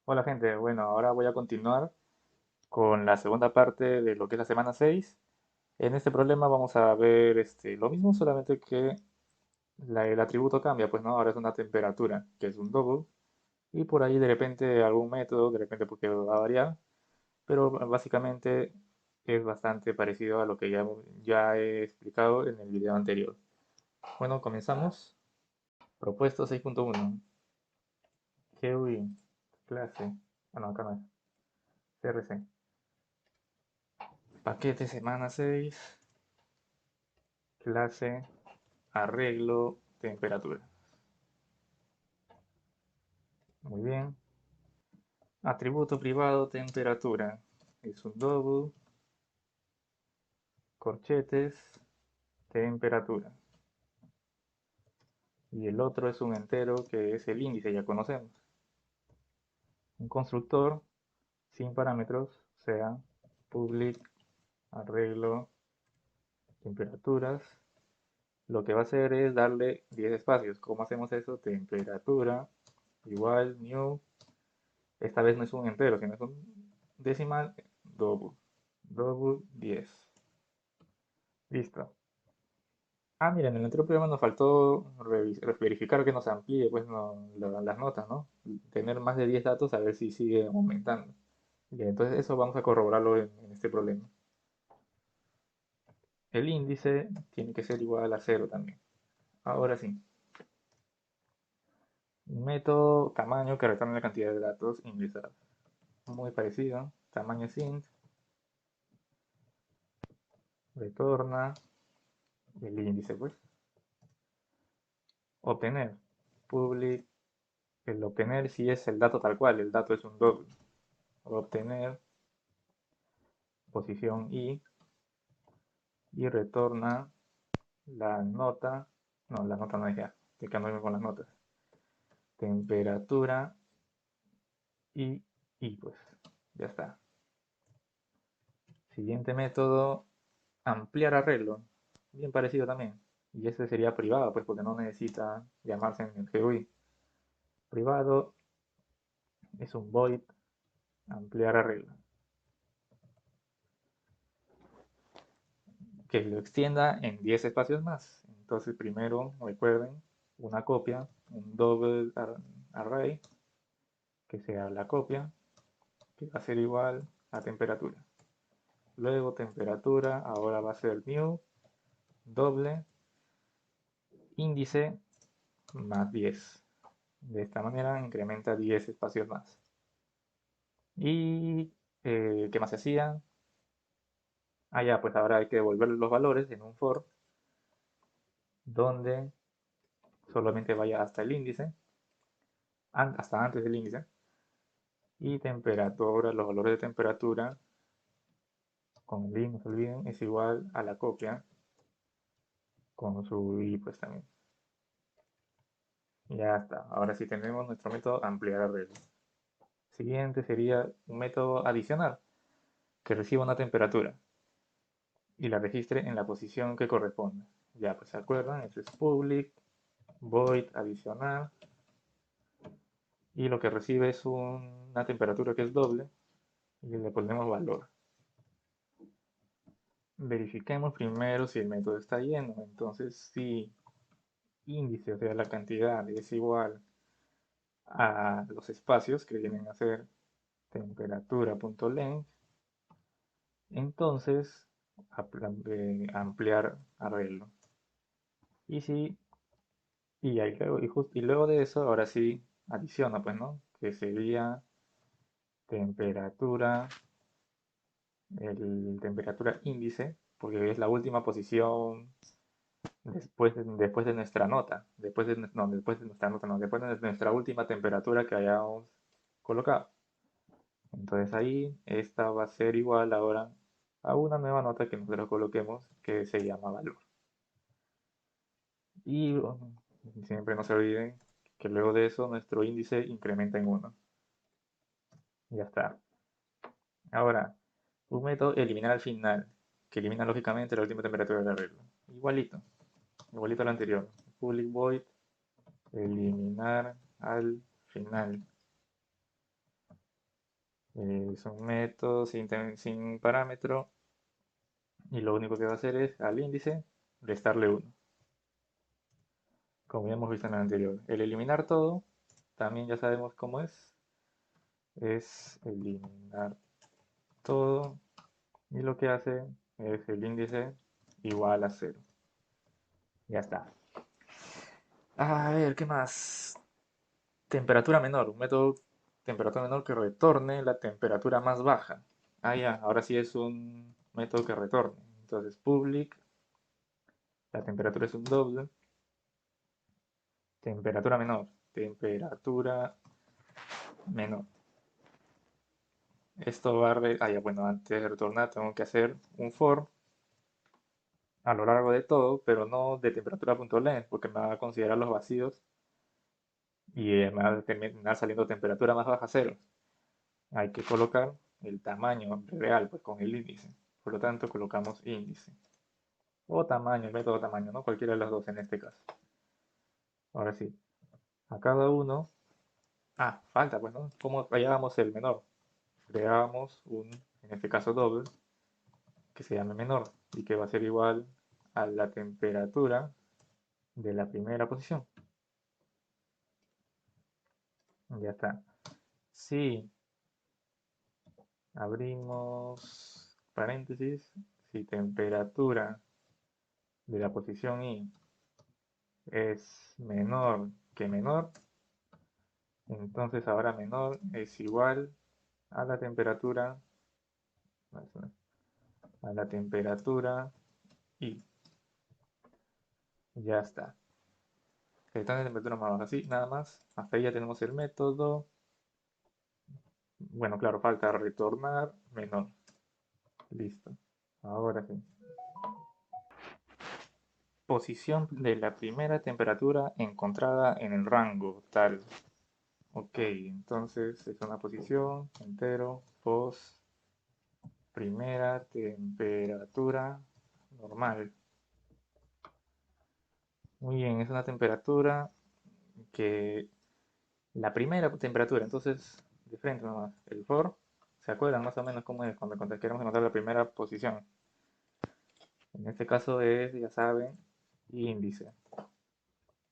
Hola gente, bueno, ahora voy a continuar con la segunda parte de lo que es la semana 6. En este problema vamos a ver lo mismo, solamente que el atributo cambia, pues no, ahora es una temperatura, que es un double, y por ahí de repente algún método, de repente porque va a variar, pero básicamente es bastante parecido a lo que ya he explicado en el video anterior. Bueno, comenzamos. Propuesto 6.1. GUI, clase, bueno, acá no es, CRC. Paquete semana 6. Clase, arreglo, temperatura. Muy bien. Atributo privado, temperatura. Es un double, corchetes, temperatura. Y el otro es un entero que es el índice, ya conocemos. Un constructor sin parámetros, sea public, arreglo, temperaturas. Lo que va a hacer es darle 10 espacios. ¿Cómo hacemos eso? Temperatura igual new. Esta vez no es un entero, sino es un decimal double. Double 10. Listo. Ah, mira, en el anterior programa nos faltó verificar que nos amplíe pues, las notas, ¿no? Tener más de 10 datos a ver si sigue aumentando. Bien, entonces eso vamos a corroborarlo en este problema. El índice tiene que ser igual a cero también. Ahora sí. Un método tamaño que retorna la cantidad de datos ingresados. Muy parecido. Tamaño es int. Retorna el índice, pues. Obtener. Public. El obtener si es el dato tal cual. El dato es un doble. Obtener posición y retorna la nota, no, la nota no es ya, estoy quedándome con las notas, temperatura y, y pues ya está. Siguiente método, ampliar arreglo, bien parecido también. Y este sería privado, pues porque no necesita llamarse en el GUI. Privado es un void, ampliar arreglo. Que lo extienda en 10 espacios más. Entonces primero, recuerden, una copia, un double array, que sea la copia, que va a ser igual a temperatura. Luego temperatura, ahora va a ser new, doble, índice más 10. De esta manera incrementa 10 espacios más. ¿Y qué más se hacía? Ah, ya, pues ahora hay que devolver los valores en un for, donde solamente vaya hasta el índice, hasta antes del índice, y temperatura, los valores de temperatura, con el i, no se olviden, es igual a la copia, con su i pues también. Ya está, ahora sí tenemos nuestro método ampliar arreglo. Siguiente sería un método adicional que reciba una temperatura y la registre en la posición que corresponda. Ya, pues se acuerdan, este es public, void adicional y lo que recibe es una temperatura que es doble y le ponemos valor. Verifiquemos primero si el método está lleno. Entonces, si índice, o sea, la cantidad es igual a los espacios que vienen a ser temperatura.length, entonces ampliar arreglo. Y si y luego de eso, ahora sí adiciona, pues, ¿no? Que sería temperatura, el temperatura índice, porque es la última posición después de nuestra nota, después de nuestra nota, no, después de nuestra última temperatura que hayamos colocado. Entonces ahí esta va a ser igual ahora a una nueva nota que nosotros coloquemos que se llama valor. Y siempre no se olviden que luego de eso nuestro índice incrementa en 1. Ya está. Ahora, un método eliminar al final, que elimina lógicamente la última temperatura del arreglo. Igualito, igualito al anterior. Public void, eliminar al final. Es un método sin parámetro y lo único que va a hacer es al índice restarle 1, como ya hemos visto en el anterior. El eliminar todo, también ya sabemos cómo es eliminar todo y lo que hace es el índice igual a 0. Ya está. A ver, ¿qué más? Temperatura menor, un método temperatura menor que retorne la temperatura más baja. Ah, ya, ahora sí es un método que retorne. Entonces, public, la temperatura es un doble. Temperatura menor, temperatura menor. Esto va a... Ah, ya, bueno, antes de retornar tengo que hacer un for a lo largo de todo, pero no de temperatura.length, porque me va a considerar los vacíos y me va a terminar saliendo temperatura más baja 0. Hay que colocar el tamaño real, pues con el índice. Por lo tanto, colocamos índice. O tamaño, el método tamaño, ¿no? Cualquiera de los dos en este caso. Ahora sí, a cada uno... Ah, falta, pues, ¿no? ¿Cómo hallábamos el menor? Creábamos un, en este caso doble, que se llame menor y que va a ser igual a la temperatura de la primera posición. Ya está. Si abrimos paréntesis, si temperatura de la posición I es menor que menor, entonces ahora menor es igual a la temperatura, I. Ya está. Está en temperatura más baja, así, nada más. Hasta ahí ya tenemos el método. Bueno, claro, falta retornar menor. Listo. Ahora sí. Posición de la primera temperatura encontrada en el rango tal. Ok, entonces es una posición, entero, pos, primera temperatura normal. Muy bien, es una temperatura que... La primera temperatura, entonces, de frente nomás. El for, ¿se acuerdan más o menos cómo es cuando queremos encontrar la primera posición? En este caso es, ya saben, índice.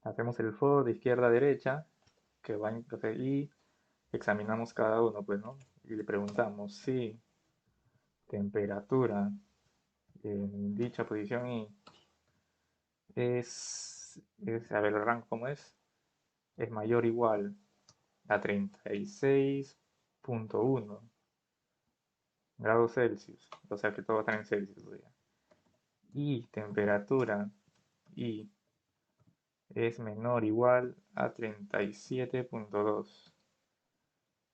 Hacemos el for de izquierda a derecha, que va y examinamos cada uno, pues, ¿no? Y le preguntamos si temperatura en dicha posición y a ver, el rango cómo es mayor o igual a 36.1 grados Celsius, o sea que todo está en Celsius ya. Y temperatura y es menor o igual a 37.2.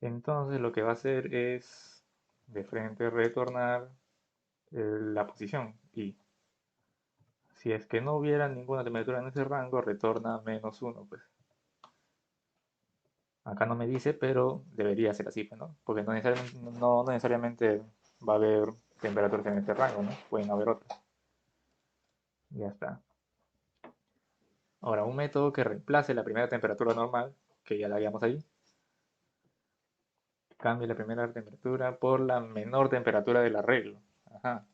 Entonces lo que va a hacer es de frente retornar la posición y si es que no hubiera ninguna temperatura en ese rango retorna -1, pues acá no me dice, pero debería ser así, pues, ¿no? Porque no necesariamente va a haber temperaturas en este rango, ¿no? Pueden haber otras. Ya está. Ahora, un método que reemplace la primera temperatura normal, que ya la habíamos ahí, cambie la primera temperatura por la menor temperatura del arreglo. Ajá.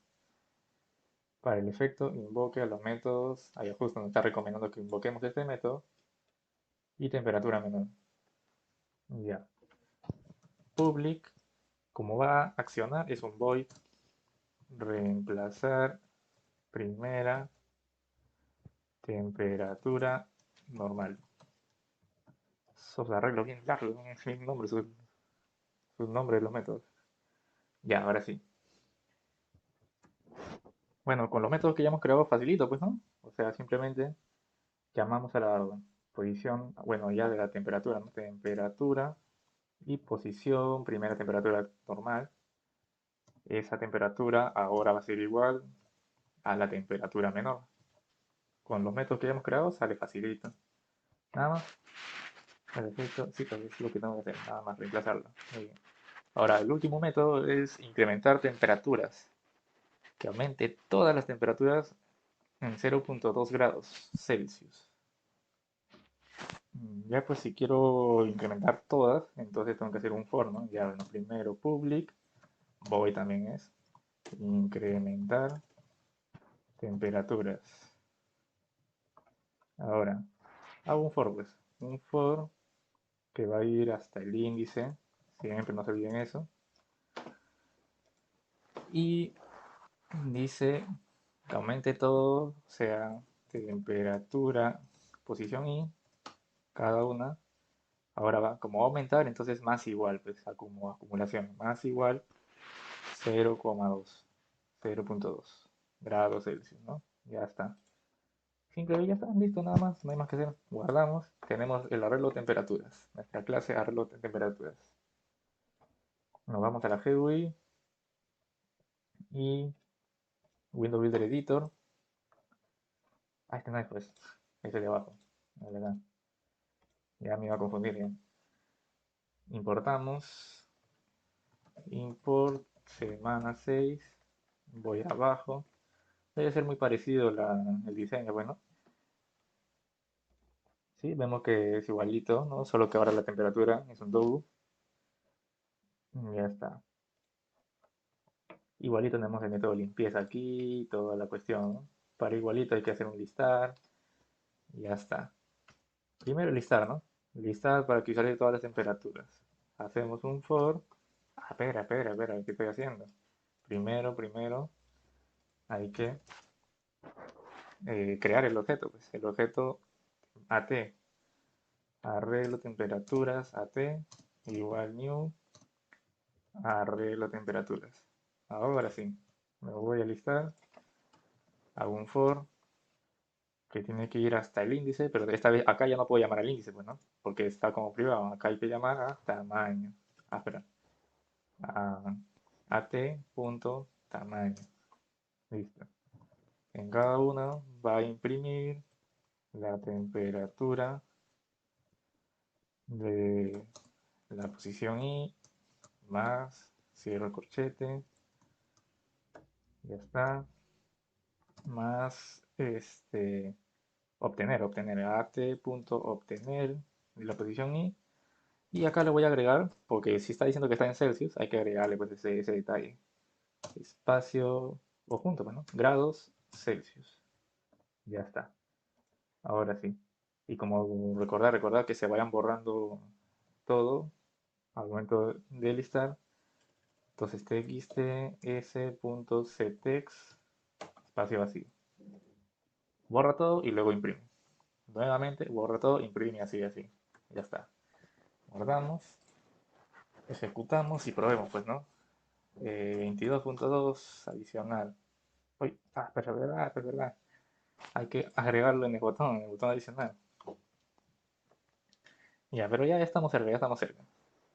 Para el efecto, invoque a los métodos, ahí justo nos está recomendando que invoquemos este método, y temperatura menor. Ya. Public, como va a accionar, es un void reemplazar primera temperatura normal. Esos arreglos bien largos, sin nombre, sus nombres de los métodos. Ya, ahora sí. Bueno, con los métodos que ya hemos creado facilito, pues, ¿no? O sea, simplemente llamamos a la posición, bueno, ya de la temperatura, ¿no? Temperatura y posición, primera temperatura normal. Esa temperatura ahora va a ser igual a la temperatura menor. Con los métodos que ya hemos creado sale facilito. Nada más. Perfecto. Sí, pues es lo que tengo que hacer, nada más reemplazarlo. Muy bien. Ahora, el último método es incrementar temperaturas. Que aumente todas las temperaturas en 0.2 grados Celsius. Ya pues si quiero incrementar todas, entonces tengo que hacer un for, ¿no? Ya, bueno, primero public, void también es, incrementar temperaturas. Ahora, hago un for, pues, un for que va a ir hasta el índice, siempre no se olviden eso, y dice que aumente todo, o sea, temperatura, posición y cada una. Ahora va, como va a aumentar, entonces más igual, pues acumulación, más igual 0,2, 0,2 grados Celsius, ¿no? Ya está. Simple, ya está, listo, nada más, no hay más que hacer. Guardamos, tenemos el arreglo de temperaturas, nuestra clase arreglo de temperaturas. Nos vamos a la GUI y Windows Builder Editor. Ah, este no es, pues, ese de abajo, la verdad. Ya me iba a confundir ya. Importamos, import semana 6, voy abajo. Debe ser muy parecido el diseño, bueno. Sí, vemos que es igualito, ¿no? Solo que ahora la temperatura es un double. Ya está. Igualito tenemos el método limpieza aquí, toda la cuestión, ¿no? Para igualito hay que hacer un listar. Y ya está. Primero listar, ¿no? Listar para que visualice todas las temperaturas. Hacemos un for. Ah, espera, ¿qué estoy haciendo? Primero hay que crear el objeto, pues. El objeto at, arreglo temperaturas at, igual new, arreglo temperaturas. Ahora sí, me voy a listar, hago un for que tiene que ir hasta el índice, pero esta vez acá ya no puedo llamar al índice, pues, ¿no? Porque está como privado. Acá hay que llamar a tamaño. Ah, espera. A at.tamaño. Listo. En cada uno va a imprimir la temperatura de la posición I más, cierro el corchete, ya está, más obtener, at.obtener la posición y acá le voy a agregar, porque si está diciendo que está en Celsius, hay que agregarle pues ese detalle, espacio, o junto, bueno, grados Celsius, ya está, ahora sí. Y como recordar que se vayan borrando todo al momento de listar, entonces txt.s.ctext, espacio vacío, borra todo y luego imprime. Nuevamente, borra todo, imprime así, así. Ya está. Guardamos, ejecutamos y probemos, pues, ¿no? 22.2 adicional. Uy, pero es verdad, pero es verdad. Hay que agregarlo en el botón adicional. Ya, pero ya estamos cerca, ya estamos cerca.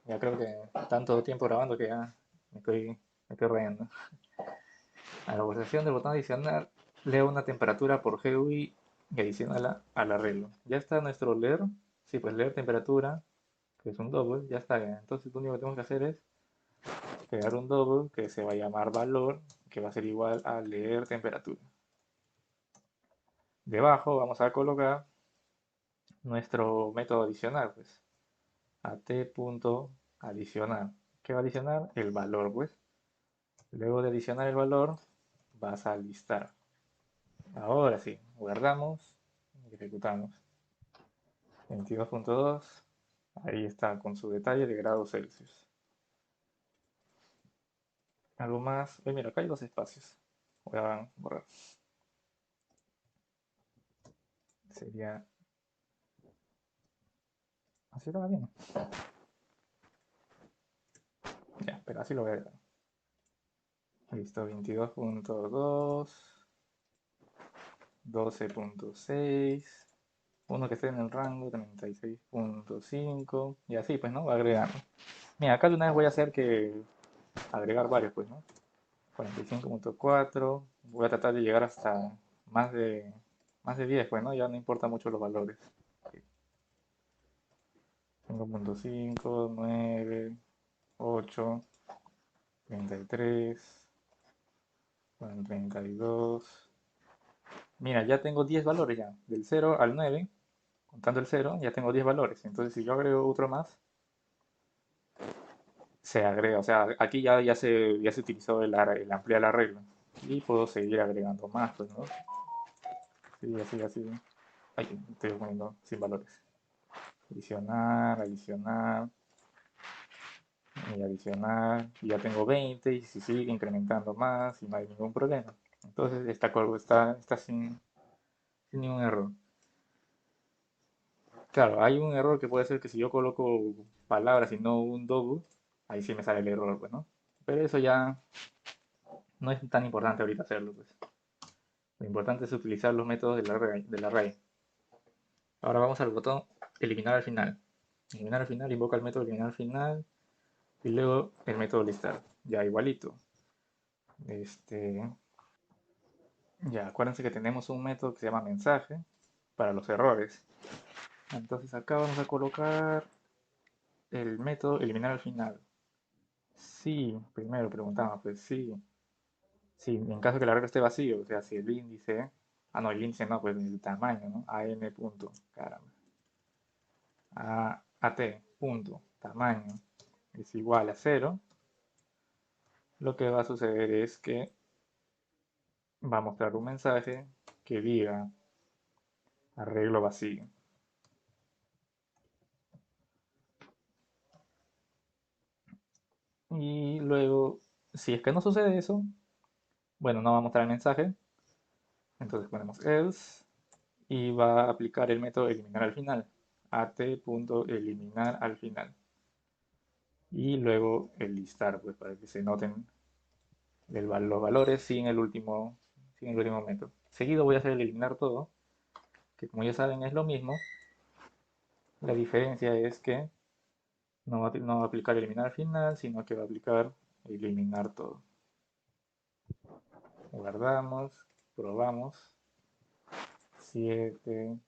Ya creo que tanto tiempo grabando que ya me estoy rayando. A la pulsación del botón adicional, leo una temperatura por GUI y adicionala al arreglo. Ya está nuestro leer. Sí, pues leer temperatura, que es un double, ya está. Entonces lo único que tenemos que hacer es crear un double que se va a llamar valor, que va a ser igual a leer temperatura. Debajo vamos a colocar nuestro método adicional, pues, at.adicionar. ¿Qué va a adicionar? El valor, pues. Luego de adicionar el valor, vas a listar. Ahora sí, guardamos y ejecutamos. 22.2, ahí está con su detalle de grados Celsius. Algo más. Mira, acá hay dos espacios. Voy a borrar. Sería. Así lo bien. Ya, pero así lo voy a dejar. Listo, 22.2, 12.6, uno que esté en el rango, 36.5, y así, pues, ¿no? Va agregando. Mira, acá de una vez voy a hacer que agregar varios, pues, ¿no? 45.4, voy a tratar de llegar hasta más de, más de 10, pues, ¿no? Ya no importa mucho los valores. 5.5, 9, 8, 33, 32. Mira, ya tengo 10 valores ya, del 0 al 9. contando el 0, ya tengo 10 valores. Entonces si yo agrego otro más, se agrega, o sea, aquí ya se utilizó el ampliar la regla. Y puedo seguir agregando más, pues, ¿no? Sí, así, así. Ay, estoy poniendo sin valores. Adicionar, adicionar, y adicionar. Y ya tengo 20 y si sigue incrementando más y no hay ningún problema. Entonces está sin ningún error. Claro, hay un error que puede ser que si yo coloco palabras y no un double, ahí sí me sale el error, pues, ¿no? Pero eso ya no es tan importante ahorita hacerlo, pues. Lo importante es utilizar los métodos del array. Ahora vamos al botón eliminar al final. Eliminar al final, invoca el método eliminar al final y luego el método listar. Ya igualito. Este, ya, acuérdense que tenemos un método que se llama mensaje para los errores. Entonces acá vamos a colocar el método eliminar al final. Sí, primero preguntamos, pues sí. Sí, en caso que el arreglo esté vacío, o sea, si el índice, no, el índice no, pues el tamaño, ¿no? AN punto, caramba. AT punto, tamaño es igual a 0, lo que va a suceder es que va a mostrar un mensaje que diga arreglo vacío. Y luego, si es que no sucede eso, bueno, no va a mostrar el mensaje, entonces ponemos else y va a aplicar el método eliminar al final, at.eliminar al final. Y luego el listar, pues para que se noten los valores sin el último método. Seguido voy a hacer el eliminar todo, que como ya saben es lo mismo. La diferencia es que no va a aplicar eliminar al final, sino que va a aplicar eliminar todo. Guardamos, probamos. 7,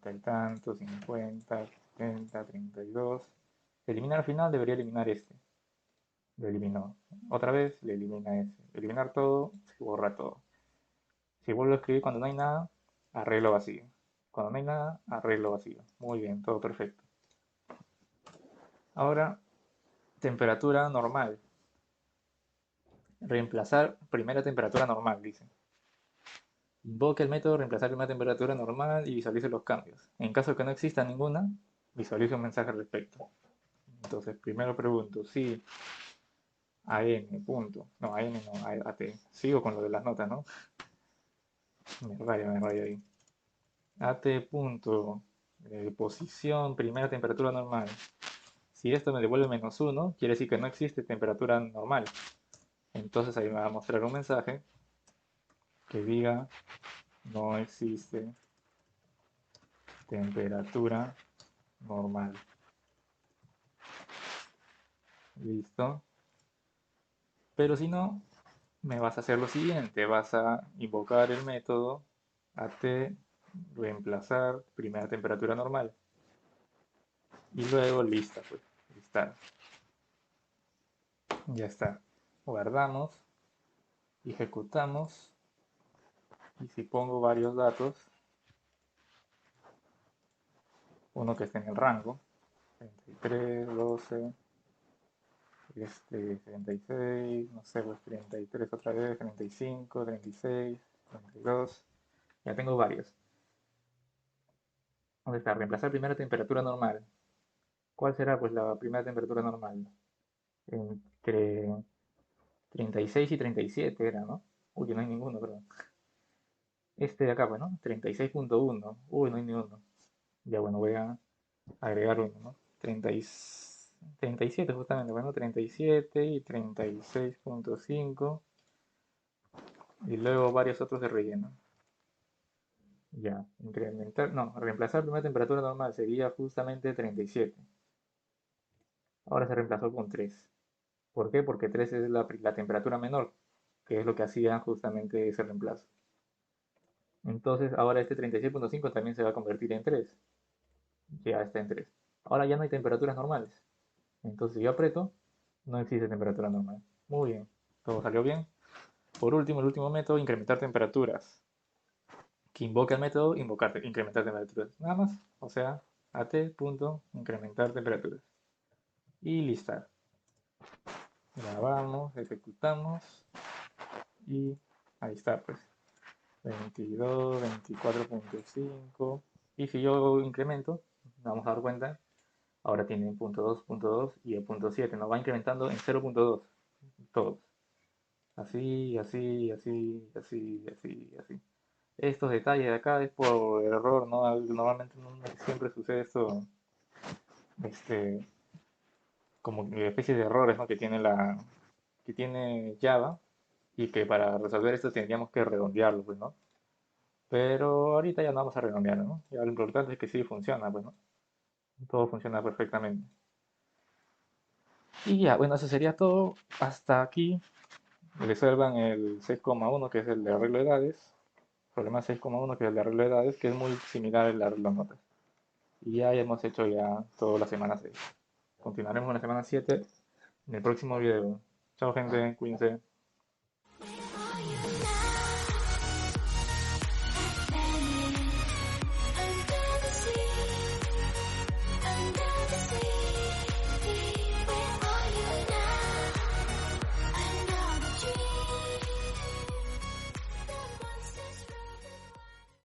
30 y tanto, 50, 70, 32. Eliminar al final debería eliminar este. Lo eliminó. Otra vez le elimina ese. Eliminar todo, se borra todo. Si vuelvo a escribir cuando no hay nada, arreglo vacío. Cuando no hay nada, arreglo vacío. Muy bien, todo perfecto. Ahora, temperatura normal. Reemplazar primera temperatura normal, dice. Invoque el método reemplazar primera temperatura normal y visualice los cambios. En caso de que no exista ninguna, visualice un mensaje al respecto. Entonces, primero pregunto si AM, punto. No, AM no, AT. Sigo con lo de las notas, ¿no? Me rayo ahí. AT, punto. Posición, primera temperatura normal. Si esto me devuelve -1, quiere decir que no existe temperatura normal. Entonces ahí me va a mostrar un mensaje que diga no existe temperatura normal. Listo. Pero si no, me vas a hacer lo siguiente. Vas a invocar el método at reemplazar primera temperatura normal. Y luego lista, pues. Listar. Ya está. Guardamos. Ejecutamos. Y si pongo varios datos, uno que esté en el rango, 33, 12, 36, no sé, pues 33 otra vez, 35, 36, 32, ya tengo varios. ¿Dónde está? Reemplazar primera temperatura normal. ¿Cuál será pues la primera temperatura normal? Entre 36 y 37 era, ¿no? Uy, no hay ninguno, perdón. Este de acá, bueno, 36.1. Uy, no hay ninguno. Ya bueno, voy a agregar uno, ¿no? 37 justamente, bueno, 37 y 36.5 y luego varios otros de relleno. Ya, incrementar, no, reemplazar primera temperatura normal sería justamente 37. Ahora se reemplazó con 3. ¿Por qué? Porque 3 es la temperatura menor, que es lo que hacía justamente ese reemplazo. Entonces ahora este 36.5 también se va a convertir en 3. Ya está en 3. Ahora ya no hay temperaturas normales. Entonces si yo aprieto, no existe temperatura normal. Muy bien, todo salió bien. Por último, el último método, incrementar temperaturas. que invoca el método incrementar temperaturas. Nada más. O sea, at.incrementar temperaturas. Y listar. Grabamos, ejecutamos y ahí está pues. 22, 24.5. Y si yo incremento, vamos a dar cuenta, ahora tiene punto 2, punto 2 y el punto 7. Nos va incrementando en 0.2 todos. Así, así, así, así, así, así. Estos detalles de acá es por error, ¿no? Normalmente no siempre sucede esto, este, como que especie de errores, ¿no? Que tiene Java y que para resolver esto tendríamos que redondearlo, pues, ¿no? Pero ahorita ya no vamos a redondear, ¿no? Ya lo importante es que sí funciona, pues, ¿no? Todo funciona perfectamente. Y ya, bueno, eso sería todo. Hasta aquí resuelvan el 6,1 que es el de arreglo de edades. Problema 6,1 que es el de arreglo de edades, que es muy similar al de arreglo de notas. Y ya hemos hecho ya toda la semana 6. Continuaremos en la semana 7 en el próximo video. Chao gente, cuídense.